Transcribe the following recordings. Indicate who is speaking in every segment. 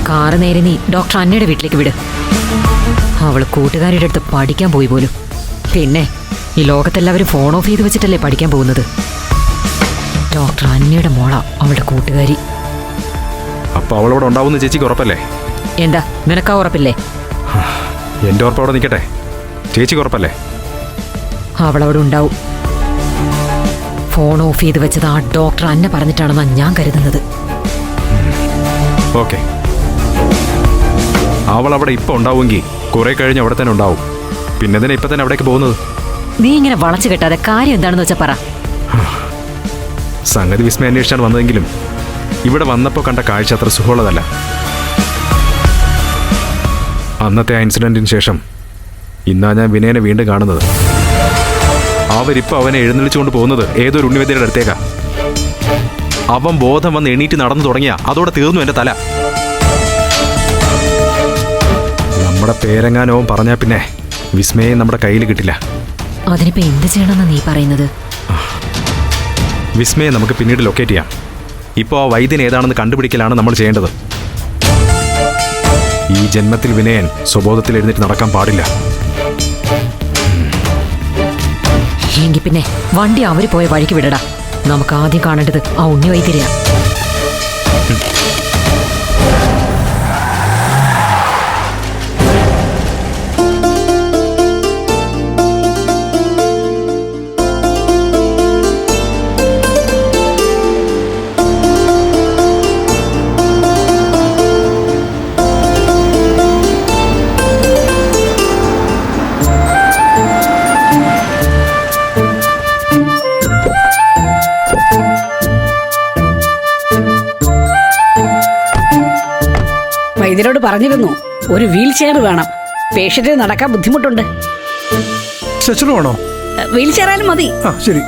Speaker 1: Car നേരെ നീ doctor അന്നയുടെ വീട്ടിലേക്ക് വിട്. അവള് കൂട്ടുകാരുടെ അടുത്ത് പഠിക്കാൻ പോയി പോലും. പിന്നെ ഈ ലോകത്തെല്ലാവരും ഫോൺ ഓഫ് ചെയ്ത് വെച്ചിട്ടല്ലേ പഠിക്കാൻ പോകുന്നത്. ഡോക്ടർ അന്നയുടെ മോള അവളുടെ കൂട്ടുകാരി.
Speaker 2: അപ്പൊ അവളോട് ഉണ്ടാവുന്ന ചേച്ചിക്ക് ഉറപ്പല്ലേ?
Speaker 1: എന്താ നിനക്കാ ഉറപ്പില്ലേ?
Speaker 2: എന്റെ ഉറപ്പ് അവിടെ നിൽക്കട്ടെ, ചേച്ചിക്ക് ഉറപ്പല്ലേ?
Speaker 1: അവളവിടെ ഉണ്ടാവും. ഫോൺ ഓഫ് ചെയ്ത് വെച്ചത് ആ ഡോക്ടർ അന്ന പറഞ്ഞിട്ടാണെന്നാണ് ഞാൻ കരുതുന്നത്.
Speaker 2: ഓക്കെ, അവൾ അവിടെ ഇപ്പൊ ഉണ്ടാവുമെങ്കിൽ കുറെ കഴിഞ്ഞ് അവിടെ തന്നെ ഉണ്ടാവും. പിന്നെ തന്നെ ഇപ്പൊ തന്നെ അവിടേക്ക് പോകുന്നത്?
Speaker 1: നീ ഇങ്ങനെ വളച്ചു കെട്ടാതെ കാര്യം എന്താണെന്ന് വെച്ചാ പറ.
Speaker 2: സംഗതി വിസ്മയ അന്വേഷിച്ചാണ് വന്നതെങ്കിലും ഇവിടെ വന്നപ്പോൾ കണ്ട കാഴ്ച അത്ര സുഖമുള്ളതല്ല. അന്നത്തെ ആ ഇൻസിഡന്റിന് ശേഷം ഇന്നാ ഞാൻ വിനയനെ വീണ്ടും കാണുന്നത്. അവരിപ്പോൾ അവനെ എഴുന്നള്ളിച്ചുകൊണ്ട് പോകുന്നത് ഏതൊരു ഉണ്ണിവൈദ്യരുടെ അടുത്തേക്കാ. അവൻ ബോധം വന്ന് എണീറ്റ് നടന്നു തുടങ്ങിയ അതോടെ തീർന്നു എൻ്റെ തല. നമ്മുടെ പേരെങ്ങാനവും പറഞ്ഞാൽ പിന്നെ വിസ്മയെ നമ്മുടെ കയ്യിൽ കിട്ടില്ല.
Speaker 1: അതിനിപ്പോ എന്ത് ചെയ്യണമെന്ന് നീ പറയുന്നത്?
Speaker 2: വിസ്മയെ നമുക്ക് പിന്നീട് ലൊക്കേറ്റ് ചെയ്യാം. ഇപ്പോൾ ആ വൈദ്യൻ ഏതാണെന്ന് കണ്ടുപിടിക്കലാണ് നമ്മൾ ചെയ്യേണ്ടത്. ഈ ജന്മത്തിൽ വിനയൻ സ്വബോധത്തിൽ എഴുന്നേറ്റ് നടക്കാൻ പാടില്ല.
Speaker 1: എങ്കിൽ പിന്നെ വണ്ടി അവര് പോയ വഴിക്ക് വിടടാ. നമുക്ക് ആദ്യം കാണേണ്ടത് ആ ഉണ്ണി വൈദ്യരെയാ.
Speaker 3: വൈദ്യരോട് പറഞ്ഞിരുന്നു ഒരു വീൽ ചെയർ വേണം, പേഷ്യന്റിന് നടക്കാൻ ബുദ്ധിമുട്ടുണ്ട്.
Speaker 4: വേണോ?
Speaker 3: വീൽ ചെയർ ആയാലും മതി.
Speaker 4: ശരി.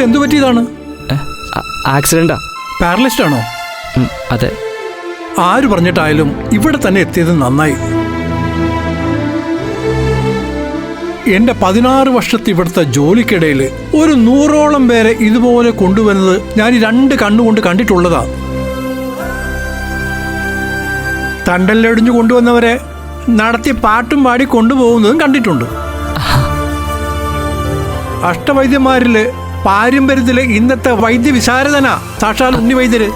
Speaker 4: എന്തു പറ്റിയതാണ്?
Speaker 5: ആക്സിഡന്റാ.
Speaker 4: പാരലൈസ്ഡ് ആണോ?
Speaker 5: അതെ.
Speaker 4: ആര് പറഞ്ഞിട്ടായാലും ഇവിടെ തന്നെ എത്തിയത് നന്നായി. എന്റെ 16 വർഷത്തെ ഇവിടുത്തെ ജോലിക്കിടയിൽ ഒരു 100ഓളം പേരെ ഇതുപോലെ കൊണ്ടുവരുന്നത് ഞാൻ ഈ 2 കണ്ണുകൊണ്ട് കണ്ടിട്ടുള്ളതാ. തണ്ടല്ലൊടിഞ്ഞു കൊണ്ടുവന്നവരെ നടത്തി പാട്ടും പാടി കൊണ്ടുപോകുന്നതും കണ്ടിട്ടുണ്ട്. അഷ്ടവൈദ്യന്മാരില് പാരമ്പര്യത്തിലെ ഇന്നത്തെ വൈദ്യ വിശാരദനാ സാക്ഷാൽ ഉണ്ണി വൈദ്യര്.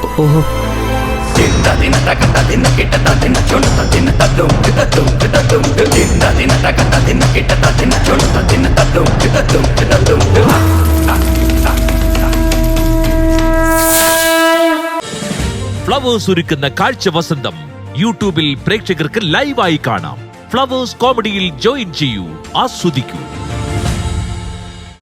Speaker 6: ഫ്ലവേഴ്സ് ഒരുക്കുന്ന കാഴ്ച വസന്തം യൂട്യൂബിൽ പ്രേക്ഷകർക്ക് ലൈവായി കാണാം. ഫ്ലവേഴ്സ് കോമഡിയിൽ ജോയിൻ ചെയ്യൂ, ആസ്വദിക്കൂ.